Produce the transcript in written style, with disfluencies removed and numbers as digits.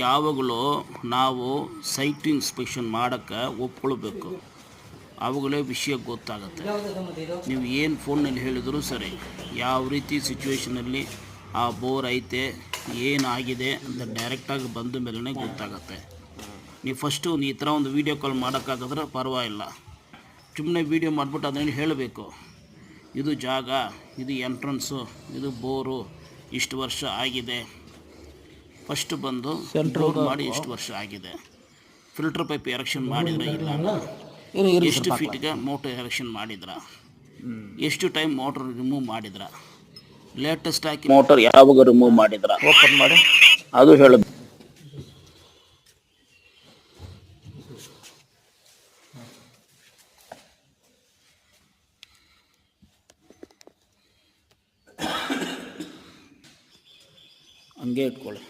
ಯಾವಾಗಲೂ ನಾವು site inspection ಮಾಡೋಕ್ಕೆ ಒಪ್ಕೊಳ್ಬೇಕು. ಅವುಗಳೇ ವಿಷಯ ಗೊತ್ತಾಗುತ್ತೆ. ನೀವು ಏನು ಫೋನಲ್ಲಿ ಹೇಳಿದರೂ ಸರಿ, ಯಾವ ರೀತಿ ಸಿಚುವೇಷನಲ್ಲಿ ಆ ಬೋರ್ ಐತೆ, ಏನಾಗಿದೆ ಅಂತ ಡೈರೆಕ್ಟಾಗಿ ಬಂದ ಮೇಲೇ ಗೊತ್ತಾಗುತ್ತೆ. ನೀವು ಫಸ್ಟು ಈ ಥರ ಒಂದು ವೀಡಿಯೋ ಕಾಲ್ ಮಾಡೋಕ್ಕಾಗಿದ್ರೆ ಪರವಾಗಿಲ್ಲ. ಸುಮ್ಮನೆ ವೀಡಿಯೋ ಮಾಡಿಬಿಟ್ಟು ಅದನ್ನು ಹೇಳಬೇಕು, ಇದು ಜಾಗ, ಇದು ಎಂಟ್ರೆನ್ಸು, ಇದು ಬೋರು, ಇಷ್ಟು ವರ್ಷ ಆಗಿದೆ. ಫಸ್ಟ್ ಬಂದು ಬೋರ್ ಮಾಡಿ ಎಷ್ಟು ವರ್ಷ ಆಗಿದೆ, ಫಿಲ್ಟರ್ ಪೈಪ್ ಎರೆಕ್ಷನ್ ಮಾಡಿದ್ರೆ ಇಲ್ಲ, ಎಷ್ಟು ಫೀಟ್ಗೆ ಮೋಟರ್ ಎರೆಕ್ಷನ್ ಮಾಡಿದ್ರ, ಎಷ್ಟು ಟೈಮ್ ಮೋಟರ್ ರಿಮೂವ್ ಮಾಡಿದ್ರ, ಲೇಟೆಸ್ಟ್ ಆಗಿ ಮೋಟರ್ ಯಾವಾಗ ರಿಮೂವ್ ಮಾಡಿದ್ರ, ಓಪನ್ ಮಾಡಿ ಅದು ಹೇಳೋದು. ಹಂಗೆ ಇಟ್ಕೊಳ್ಳಿ.